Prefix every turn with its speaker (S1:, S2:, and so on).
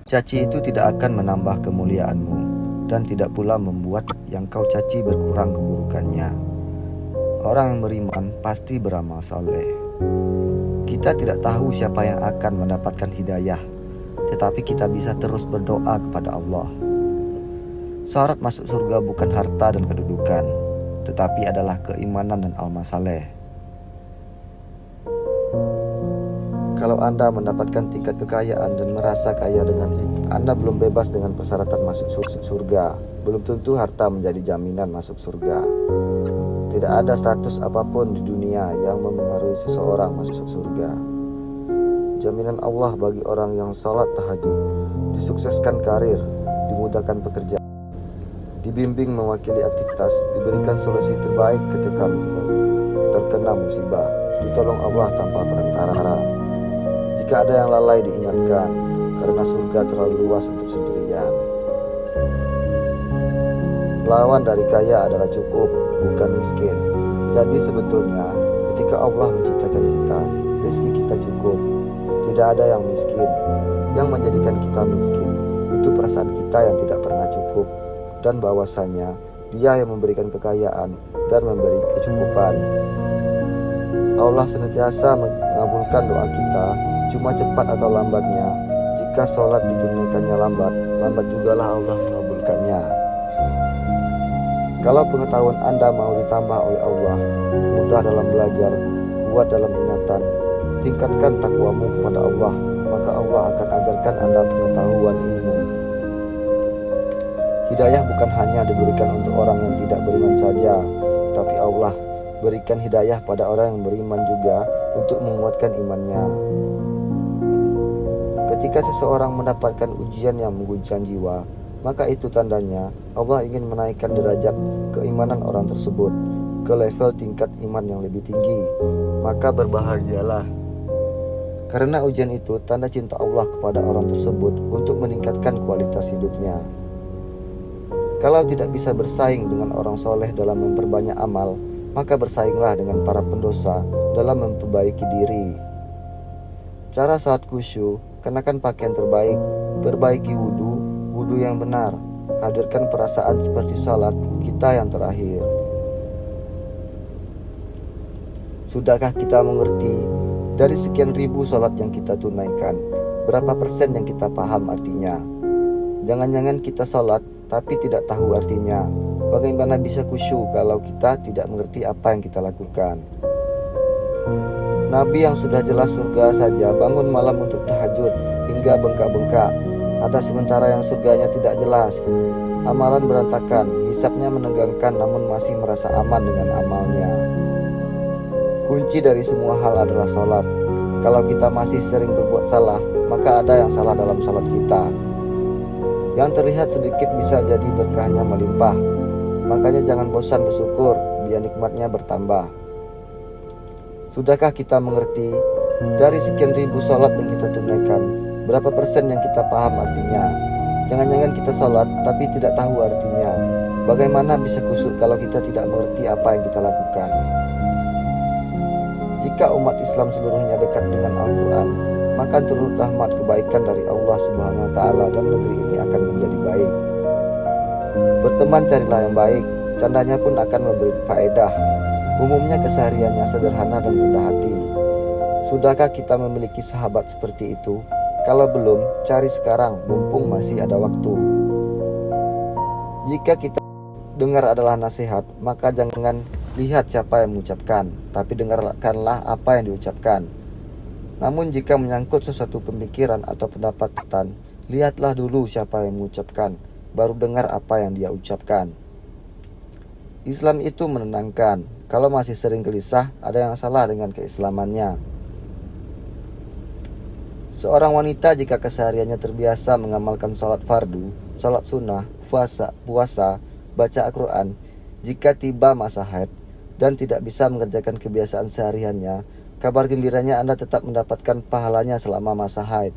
S1: Caci itu tidak akan menambah kemuliaanmu, dan tidak pula membuat yang kau caci berkurang keburukannya. Orang yang beriman pasti beramal saleh. Kita tidak tahu siapa yang akan mendapatkan hidayah, tetapi kita bisa terus berdoa kepada Allah. Syarat masuk surga bukan harta dan kedudukan, tetapi adalah keimanan dan amal saleh. Kalau Anda mendapatkan tingkat kekayaan dan merasa kaya dengan itu, Anda belum bebas dengan persyaratan masuk surga. Belum tentu harta menjadi jaminan masuk surga. Tidak ada status apapun di dunia yang memengaruhi seseorang masuk surga. Jaminan Allah bagi orang yang salat tahajud, disukseskan karir, dimudahkan pekerjaan, dibimbing mewakili aktivitas, diberikan solusi terbaik ketika terkena musibah, ditolong Allah tanpa perantara. Jika ada yang lalai diingatkan, karena surga terlalu luas untuk sendirian. Lawan dari kaya adalah cukup, bukan miskin. Jadi sebetulnya ketika Allah menciptakan kita, rezeki kita cukup. Tidak ada yang miskin. Yang menjadikan kita miskin itu perasaan kita yang tidak pernah cukup, dan bahwasanya Dia yang memberikan kekayaan dan memberi kecukupan. Allah senantiasa mengabulkan doa kita, cuma cepat atau lambatnya. Jika sholat ditunaikannya lambat jugalah Allah mengabulkannya. Kalau pengetahuan Anda mau ditambah oleh Allah, mudah dalam belajar, kuat dalam ingatan, tingkatkan takwamu kepada Allah, maka Allah akan ajarkan Anda pengetahuan ilmu. Hidayah bukan hanya diberikan untuk orang yang tidak beriman saja, tapi Allah berikan hidayah pada orang yang beriman juga untuk menguatkan imannya. Ketika seseorang mendapatkan ujian yang mengguncang jiwa, maka itu tandanya Allah ingin menaikkan derajat keimanan orang tersebut ke level tingkat iman yang lebih tinggi. Maka berbahagialah, karena ujian itu tanda cinta Allah kepada orang tersebut untuk meningkatkan kualitas hidupnya. Kalau tidak bisa bersaing dengan orang soleh dalam memperbanyak amal, maka bersainglah dengan para pendosa dalam memperbaiki diri. Cara saat khusyuk, kenakan pakaian terbaik, perbaiki wudhu yang benar, hadirkan perasaan seperti salat kita yang terakhir. Sudahkah kita mengerti dari sekian ribu salat yang kita tunaikan, berapa persen yang kita paham artinya? Jangan-jangan kita salat tapi tidak tahu artinya. Bagaimana bisa khusyuk kalau kita tidak mengerti apa yang kita lakukan? Nabi yang sudah jelas surga saja bangun malam untuk tahajud hingga bengkak-bengkak. Ada sementara yang surganya tidak jelas, amalan berantakan, hisabnya menegangkan, namun masih merasa aman dengan amalnya. Kunci dari semua hal adalah sholat. Kalau kita masih sering berbuat salah, maka ada yang salah dalam sholat kita. Yang terlihat sedikit bisa jadi berkahnya melimpah. Makanya jangan bosan bersyukur, biar nikmatnya bertambah. Sudahkah kita mengerti dari sekian ribu sholat yang kita tunaikan, berapa persen yang kita paham artinya? Jangan-jangan kita sholat tapi tidak tahu artinya. Bagaimana bisa khusyuk kalau kita tidak mengerti apa yang kita lakukan? Jika umat Islam seluruhnya dekat dengan Al-Quran, maka turut rahmat kebaikan dari Allah Subhanahu wa Ta'ala, dan negeri ini akan menjadi baik. Berteman carilah yang baik, candanya pun akan memberi faedah. Umumnya kesehariannya sederhana dan rendah hati. Sudahkah kita memiliki sahabat seperti itu? Kalau belum, cari sekarang, mumpung masih ada waktu. Jika kita dengar adalah nasihat, maka jangan lihat siapa yang mengucapkan, tapi dengarkanlah apa yang diucapkan. Namun jika menyangkut sesuatu pemikiran atau pendapatan, lihatlah dulu siapa yang mengucapkan, baru dengar apa yang dia ucapkan. Islam itu menenangkan. Kalau masih sering gelisah, ada yang salah dengan keislamannya. Seorang wanita jika kesehariannya terbiasa mengamalkan salat fardu, salat sunnah, puasa, baca Al-Quran, jika tiba masa haid dan tidak bisa mengerjakan kebiasaan sehariannya, kabar gembiranya Anda tetap mendapatkan pahalanya selama masa haid.